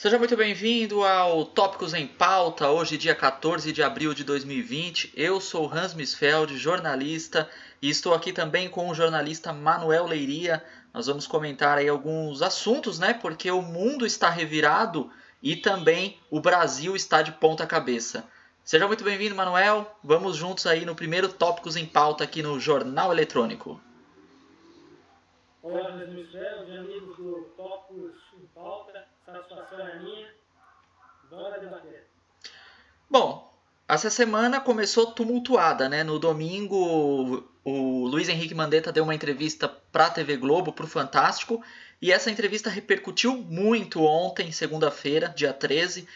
Seja muito bem-vindo ao Tópicos em Pauta, hoje dia 14 de abril de 2020. Eu sou Hans Misfeld, jornalista, e estou aqui também com o jornalista Manuel Leiria. Nós vamos comentar aí alguns assuntos, né? Porque o mundo está revirado e também o Brasil está de ponta cabeça. Seja muito bem-vindo, Manuel. Vamos juntos aí no primeiro Tópicos em Pauta aqui no Jornal Eletrônico. Olá, Hans Misfeld, amigos do Tópicos em Pauta, satisfação é minha, bora debater. Bom, essa semana começou tumultuada, né? No domingo, o Luiz Henrique Mandetta deu uma entrevista para a TV Globo, para o Fantástico, e essa entrevista repercutiu muito ontem, segunda-feira, dia 13,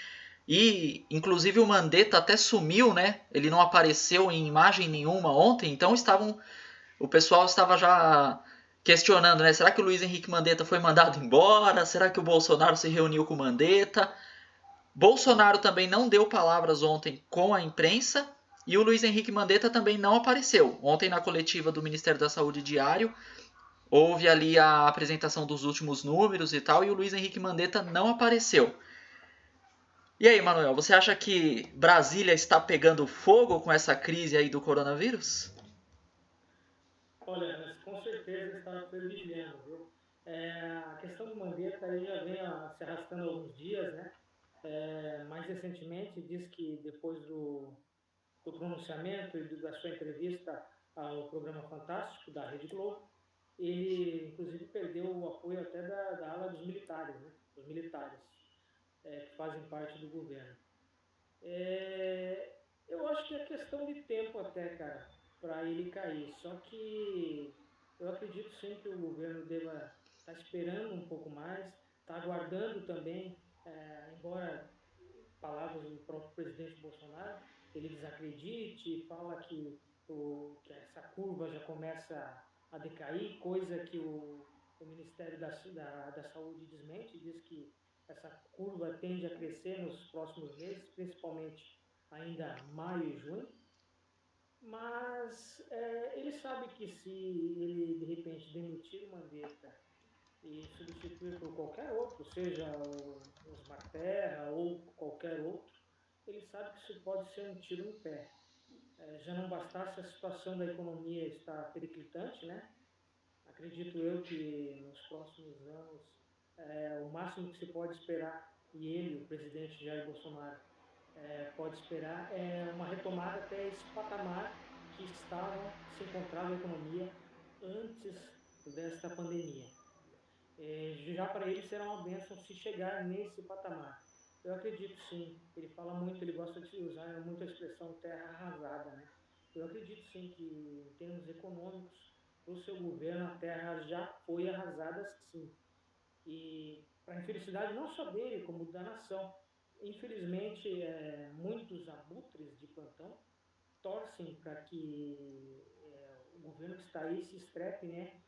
e inclusive o Mandetta até sumiu, né? Ele não apareceu em imagem nenhuma ontem, então o pessoal estava já questionando, né? Será que o Luiz Henrique Mandetta foi mandado embora? Será que o Bolsonaro se reuniu com o Mandetta? Bolsonaro também não deu palavras ontem com a imprensa e o Luiz Henrique Mandetta também não apareceu. Ontem, na coletiva do Ministério da Saúde Diário, houve ali a apresentação dos últimos números e tal, e o Luiz Henrique Mandetta não apareceu. E aí, Manuel, você acha que Brasília está pegando fogo com essa crise aí do coronavírus? Olha, Hans, com certeza está fervilhando, viu? A questão do Mandetta aí já vem se arrastando há alguns dias, né? Mais recentemente diz que depois do pronunciamento e da sua entrevista ao programa Fantástico da Rede Globo, ele inclusive perdeu o apoio até da ala dos militares, né? Os militares que fazem parte do governo. Eu acho que é questão de tempo até, cara, para ele cair. Só que eu acredito sim que o governo deva estar esperando um pouco mais, está aguardando também, embora palavras do próprio presidente Bolsonaro, ele desacredite, fala que essa curva já começa a decair, coisa que o Ministério da Saúde desmente, diz que essa curva tende a crescer nos próximos meses, principalmente ainda maio e junho, mas ele sabe que se ele de repente demitir o Mandetta e substituir por qualquer outro, seja o Osmar Terra ou qualquer outro, ele sabe que isso pode ser um tiro no pé. Já não bastasse a situação da economia estar periclitante, né? Acredito eu que nos próximos anos o máximo que se pode esperar, e ele, o presidente Jair Bolsonaro, pode esperar é uma retomada até esse patamar que se encontrava a economia antes desta pandemia. Já para ele será uma bênção se chegar nesse patamar. Eu acredito sim, ele fala muito, ele gosta de usar muito a expressão terra arrasada, né? Eu acredito sim que em termos econômicos, para o seu governo a terra já foi arrasada sim. E para a infelicidade não só dele, como da nação. Infelizmente, muitos abutres de plantão torcem para que o governo que está aí se estrepe, né?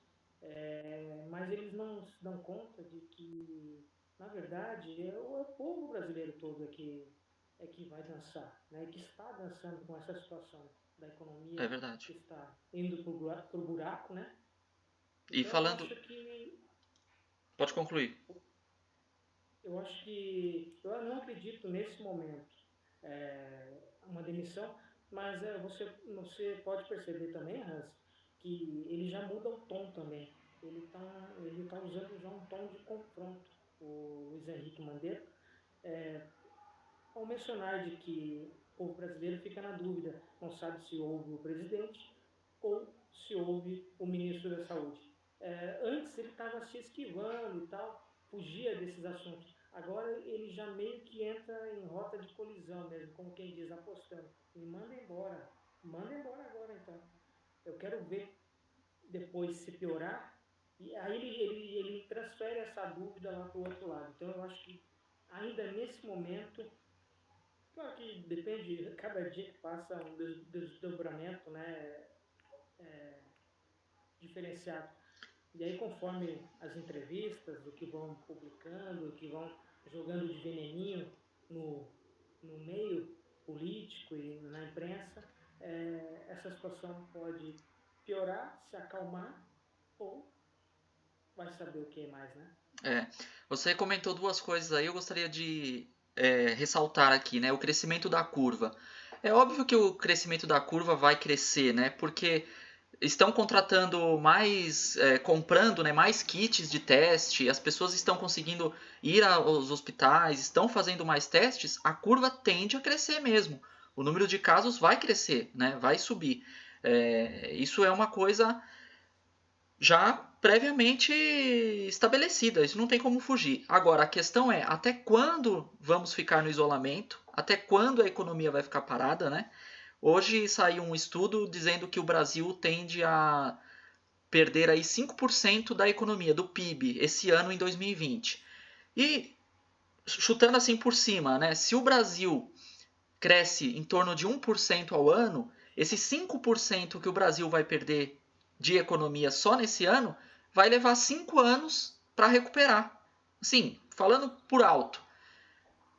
Mas eles não se dão conta de que, na verdade, é o povo brasileiro todo que vai dançar, né? E que está dançando com essa situação da É economia verdade. que está indo para o buraco, né? E Então falando. Pode concluir. eu acho que eu não acredito nesse momento uma demissão, mas você pode perceber também, Hans, que ele já muda o tom também. Ele tá usando já um tom de confronto, o Luiz Henrique Mandetta, ao mencionar de que o povo brasileiro fica na dúvida, não sabe se houve o presidente ou se houve o ministro da Saúde. Antes ele estava se esquivando e tal, fugia desses assuntos. Agora ele já meio que entra em rota de colisão mesmo, como quem diz, apostando. Me manda embora agora então. Eu quero ver depois se piorar. E aí ele transfere essa dúvida lá para o outro lado. Então eu acho que ainda nesse momento, claro que depende, cada dia que passa um desdobramento, né, diferenciado. E aí, conforme as entrevistas, o que vão publicando, o que vão jogando de veneninho no, no meio político e na imprensa, essa situação pode piorar, se acalmar, ou vai saber o que mais, né? É, você comentou duas coisas aí, eu gostaria de ressaltar aqui, né? O crescimento da curva. É óbvio que o crescimento da curva vai crescer, né? Porque estão contratando mais, comprando, né, mais kits de teste, as pessoas estão conseguindo ir aos hospitais, estão fazendo mais testes, a curva tende a crescer mesmo. O número de casos vai crescer, né? Vai subir. Isso é uma coisa já previamente estabelecida, isso não tem como fugir. Agora, a questão é até quando vamos ficar no isolamento? Até quando a economia vai ficar parada, né? Hoje saiu um estudo dizendo que o Brasil tende a perder aí 5% da economia, do PIB, esse ano em 2020. E chutando assim por cima, né? Se o Brasil cresce em torno de 1% ao ano, esses 5% que o Brasil vai perder de economia só nesse ano, vai levar 5 anos para recuperar. Sim, falando por alto.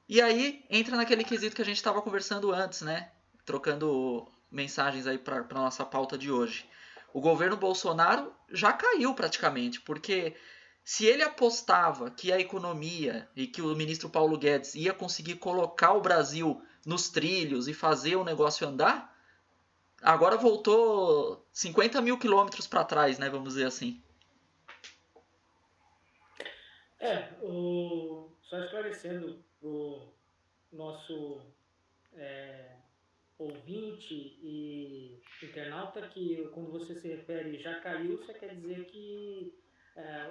E aí entra naquele quesito que a gente estava conversando antes, né? Trocando mensagens aí para a nossa pauta de hoje. O governo Bolsonaro já caiu praticamente, porque se ele apostava que a economia e que o ministro Paulo Guedes ia conseguir colocar o Brasil nos trilhos e fazer o negócio andar, agora voltou 50 mil quilômetros para trás, né? Vamos dizer assim. Só esclarecendo o nosso é, ouvinte e internauta que quando você se refere já caiu, você quer dizer que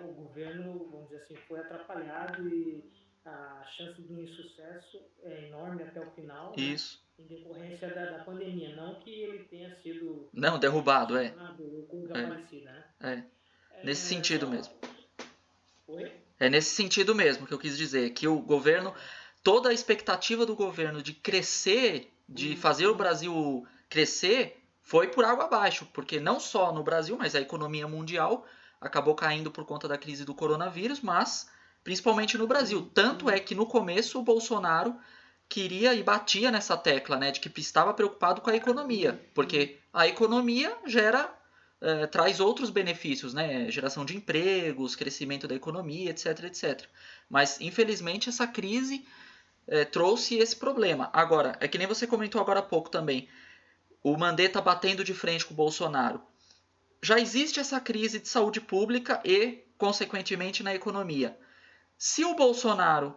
o governo, vamos dizer assim, foi atrapalhado e a chance de um insucesso é enorme até o final, né? Isso. Em decorrência da pandemia, não que ele tenha sido Não, derrubado, é. impeachmentado ou coisa É. parecida, né? É. Nesse sentido mesmo. Só. Oi? É nesse sentido mesmo que eu quis dizer, que o governo, toda a expectativa do governo de crescer, de fazer o Brasil crescer, foi por água abaixo, porque não só no Brasil, mas a economia mundial acabou caindo por conta da crise do coronavírus, mas principalmente no Brasil. Tanto é que no começo o Bolsonaro queria e batia nessa tecla, né, de que estava preocupado com a economia, porque a economia gera traz outros benefícios, né? Geração de empregos, crescimento da economia, etc, etc. Mas, infelizmente, essa crise trouxe esse problema. Agora, é que nem você comentou agora há pouco também, o Mandetta batendo de frente com o Bolsonaro. Já existe essa crise de saúde pública e, consequentemente, na economia. Se o Bolsonaro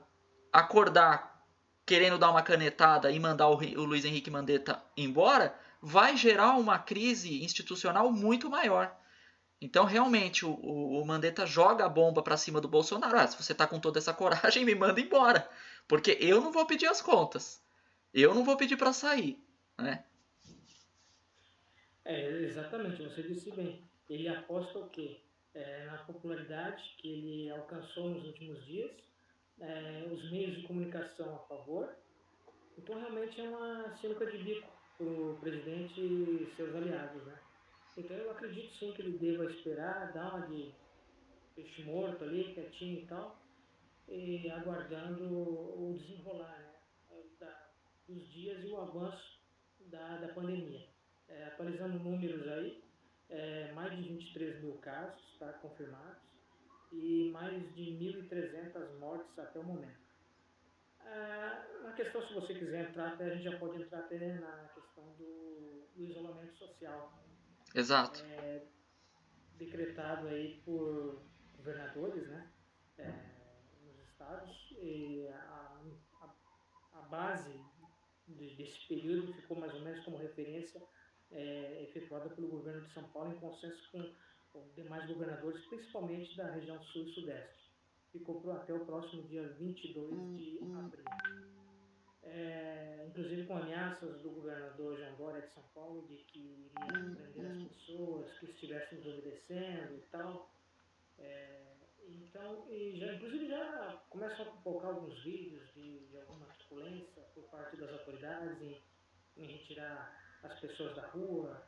acordar querendo dar uma canetada e mandar o Luiz Henrique Mandetta embora, vai gerar uma crise institucional muito maior. Então, realmente, o Mandetta joga a bomba pra cima do Bolsonaro. Ah, se você tá com toda essa coragem, me manda embora. Porque eu não vou pedir as contas. Eu não vou pedir pra sair. Né? Exatamente, você disse bem. Ele aposta o quê? Na popularidade que ele alcançou nos últimos dias, os meios de comunicação a favor. Então, realmente é uma sinuca de bico para o presidente e seus aliados, né? Então, eu acredito sim que ele deva esperar, dar uma de peixe morto ali, quietinho e tal, e aguardando o desenrolar, né? Dos dias e o avanço da pandemia. Atualizando números aí, mais de 23 mil casos confirmados e mais de 1.300 mortes até o momento. Na questão, se você quiser entrar, até, a gente já pode entrar até na questão do isolamento social, Exato. decretado aí por governadores, né, nos estados, e a base desse período ficou mais ou menos como referência efetuada pelo governo de São Paulo em consenso com os demais governadores, principalmente da região sul e sudeste. Ficou até o próximo dia 22 de abril. Inclusive com ameaças do governador João Dória de São Paulo de que iria prender as pessoas que estivessem desobedecendo e tal. Então, inclusive já começam a colocar alguns vídeos de alguma truculência por parte das autoridades em retirar as pessoas da rua.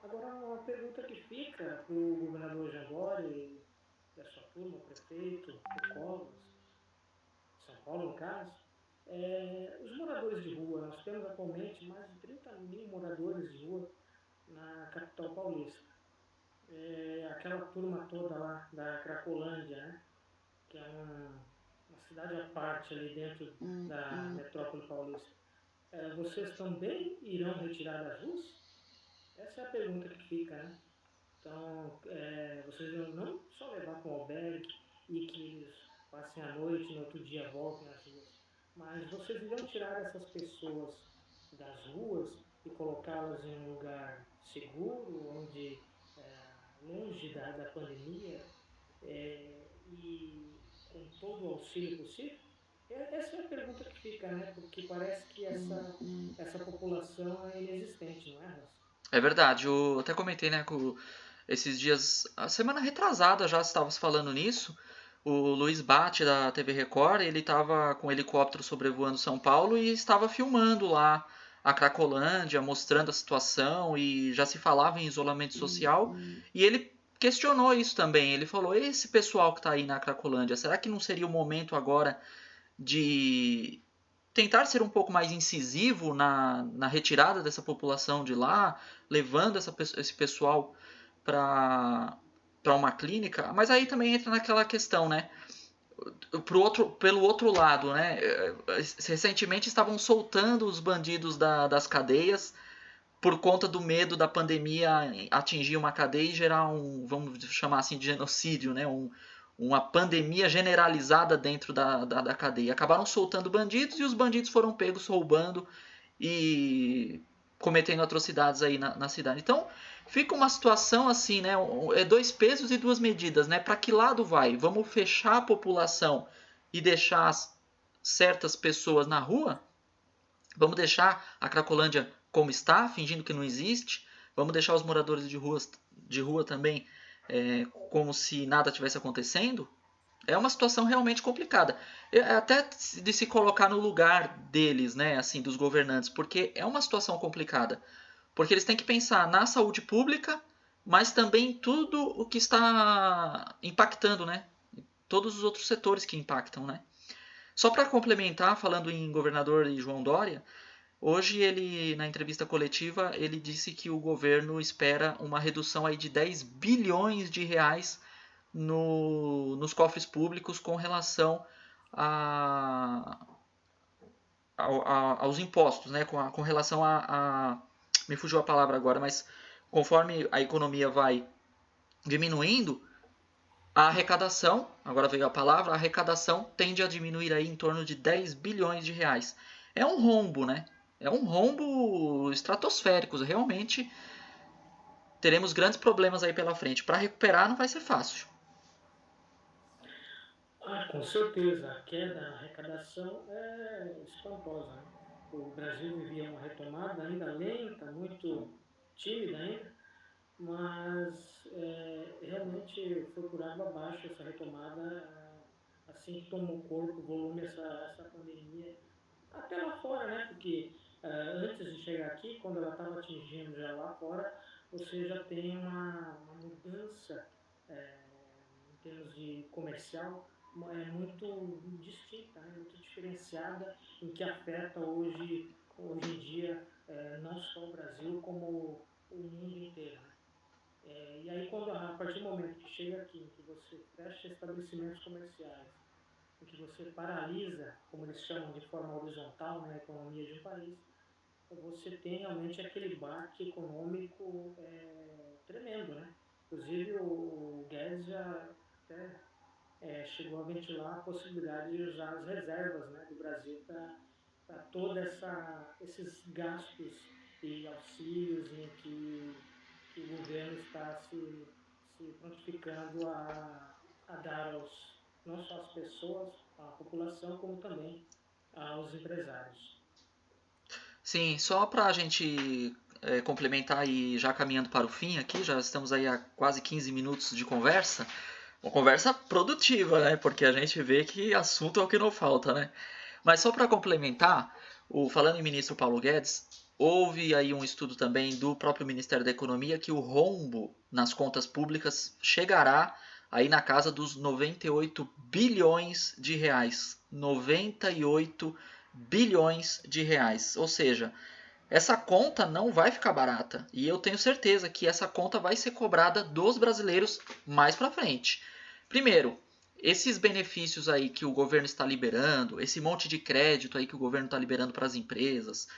Agora, uma pergunta que fica para o governador João Dória e a sua turma, o prefeito, o Covas, São Paulo no caso, os moradores de rua. Nós temos atualmente mais de 30 mil moradores de rua na capital paulista. Aquela turma toda lá da Cracolândia, né? que é uma cidade à parte ali dentro da metrópole paulista, vocês também irão retirar das ruas? Essa é a pergunta que fica, né? Então, vocês irão não só levar para um albergue e que eles passem a noite e no outro dia voltem às ruas, mas vocês irão tirar essas pessoas das ruas e colocá-las em um lugar seguro, onde longe da pandemia e com todo o auxílio possível? Essa é a pergunta que fica, né? Porque parece que essa população é inexistente, não é, Ross? É verdade, eu até comentei, né, com esses dias, a semana retrasada já estava se falando nisso. O Luiz Bate da TV Record, ele estava com um helicóptero sobrevoando São Paulo e estava filmando lá a Cracolândia, mostrando a situação e já se falava em isolamento social. E ele questionou isso também. Ele falou: esse pessoal que está aí na Cracolândia, será que não seria o momento agora de tentar ser um pouco mais incisivo na retirada dessa população de lá, levando esse pessoal para uma clínica? Mas aí também entra naquela questão, né? Pelo outro lado, né? Recentemente estavam soltando os bandidos das cadeias por conta do medo da pandemia atingir uma cadeia e gerar vamos chamar assim, de genocídio, né? Uma pandemia generalizada dentro da cadeia. Acabaram soltando bandidos e os bandidos foram pegos roubando e cometendo atrocidades aí na cidade. Então, fica uma situação assim, né? É dois pesos e duas medidas, né? Para que lado vai? Vamos fechar a população e deixar certas pessoas na rua? Vamos deixar a Cracolândia como está, fingindo que não existe? Vamos deixar os moradores de rua também como se nada tivesse acontecendo? É uma situação realmente complicada. Até de se colocar no lugar deles, né, assim, dos governantes, porque é uma situação complicada. Porque eles têm que pensar na saúde pública, mas também em tudo o que está impactando, né? Todos os outros setores que impactam, né? Só para complementar, falando em governador e João Dória, hoje ele, na entrevista coletiva, ele disse que o governo espera uma redução aí de 10 bilhões de reais nos cofres públicos com relação a, aos impostos, né? Com relação me fugiu a palavra agora, mas conforme a economia vai diminuindo, a arrecadação, agora veio a palavra, a arrecadação tende a diminuir aí em torno de 10 bilhões de reais. É um rombo, né? É um rombo estratosférico. Realmente teremos grandes problemas aí pela frente. Para recuperar não vai ser fácil. Com certeza, a queda na arrecadação é espantosa, né? O Brasil vivia uma retomada ainda lenta, muito tímida ainda, mas realmente foi por água abaixo essa retomada assim que tomou corpo, volume essa pandemia, até lá fora, né? Porque antes de chegar aqui, quando ela estava atingindo já lá fora, você já tem uma mudança em termos de comercial muito distinta, né? Muito diferenciada, em que afeta hoje em dia não só o Brasil como o mundo inteiro, né? E aí, a partir do momento que chega aqui, em que você fecha estabelecimentos comerciais, em que você paralisa, como eles chamam de forma horizontal, né, a economia de um país, você tem realmente aquele baque econômico tremendo, né? Inclusive o Guedes já até chegou a ventilar a possibilidade de usar as reservas, né, do Brasil para todos esses gastos e auxílios em que o governo está se prontificando a dar não só às pessoas, à população, como também aos empresários. Sim, só para a gente complementar e já caminhando para o fim aqui, já estamos aí há quase 15 minutos de conversa. Uma conversa produtiva, né? Porque a gente vê que assunto é o que não falta, né? Mas só para complementar, falando em ministro Paulo Guedes, houve aí um estudo também do próprio Ministério da Economia que o rombo nas contas públicas chegará aí na casa dos 98 bilhões de reais. 98 bilhões de reais. Ou seja, essa conta não vai ficar barata. E eu tenho certeza que essa conta vai ser cobrada dos brasileiros mais para frente. Primeiro, esses benefícios aí que o governo está liberando, esse monte de crédito aí que o governo está liberando para as empresas,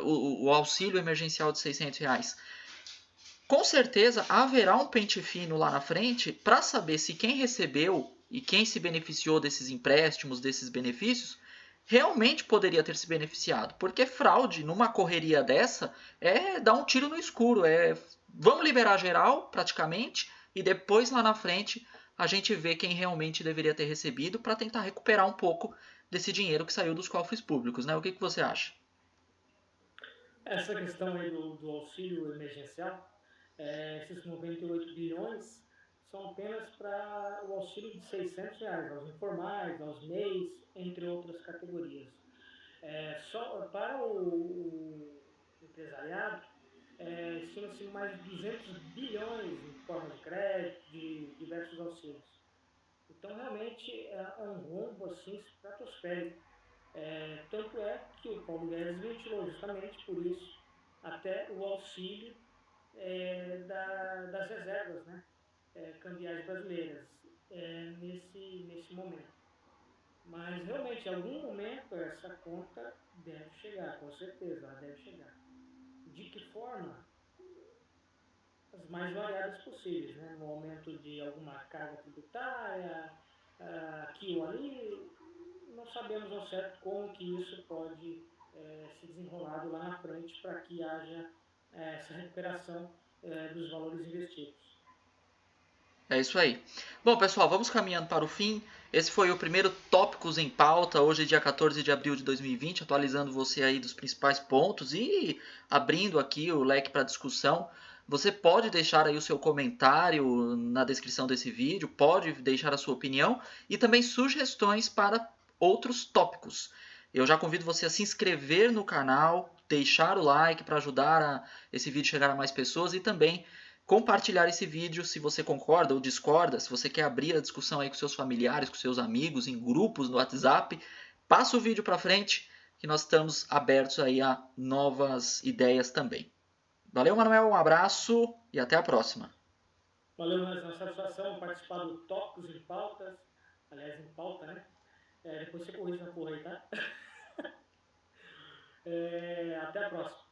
o auxílio emergencial de R$ 600, com certeza haverá um pente fino lá na frente para saber se quem recebeu e quem se beneficiou desses empréstimos, desses benefícios, realmente poderia ter se beneficiado. Porque fraude numa correria dessa é dar um tiro no escuro, vamos liberar geral praticamente e depois lá na frente a gente vê quem realmente deveria ter recebido para tentar recuperar um pouco desse dinheiro que saiu dos cofres públicos, né? O que você acha? Essa questão aí do auxílio emergencial, esses 98 bilhões são apenas para o auxílio de R$ 600 aos informais, aos MEIs, entre outras categorias. Só para o empresariado, estima-se mais de 200 bilhões em forma de crédito, de diversos auxílios. Então, realmente, é um rombo assim, estratosférico. Tanto é que o Paulo Guedes ventilou justamente por isso até o auxílio das reservas, né, cambiais brasileiras nesse momento. Mas realmente, em algum momento, essa conta deve chegar, com certeza, ela deve chegar. De que forma? As mais variadas possíveis, né? No aumento de alguma carga tributária, aqui ou ali, não sabemos ao certo como que isso pode se desenrolar lá na frente para que haja essa recuperação dos valores investidos. É isso aí. Bom, pessoal, vamos caminhando para o fim. Esse foi o primeiro Tópicos em Pauta, hoje dia 14 de abril de 2020, atualizando você aí dos principais pontos e abrindo aqui o leque para discussão. Você pode deixar aí o seu comentário na descrição desse vídeo, pode deixar a sua opinião e também sugestões para outros tópicos. Eu já convido você a se inscrever no canal, deixar o like para ajudar esse vídeo chegar a mais pessoas e também compartilhar esse vídeo se você concorda ou discorda, se você quer abrir a discussão aí com seus familiares, com seus amigos, em grupos no WhatsApp, passa o vídeo para frente que nós estamos abertos aí a novas ideias também. Valeu, Manuel, um abraço e até a próxima. Valeu, mas é uma satisfação participar do Tópicos em Pautas, aliás, em pauta, né? Depois você corrige na porra aí, tá? Até a próxima.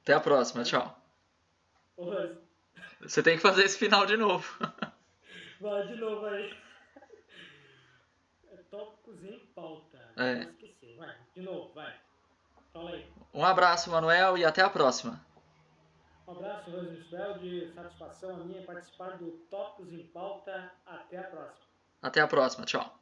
Até a próxima, tchau. Você tem que fazer esse final de novo. Vai de novo aí. Tópicos em pauta. Não esqueci. Vai, de novo, vai. Fala aí. Um abraço, Manuel, e até a próxima. Um abraço, Rosenfeld. Satisfação a minha participar do Tópicos em Pauta. Até a próxima. Até a próxima, tchau.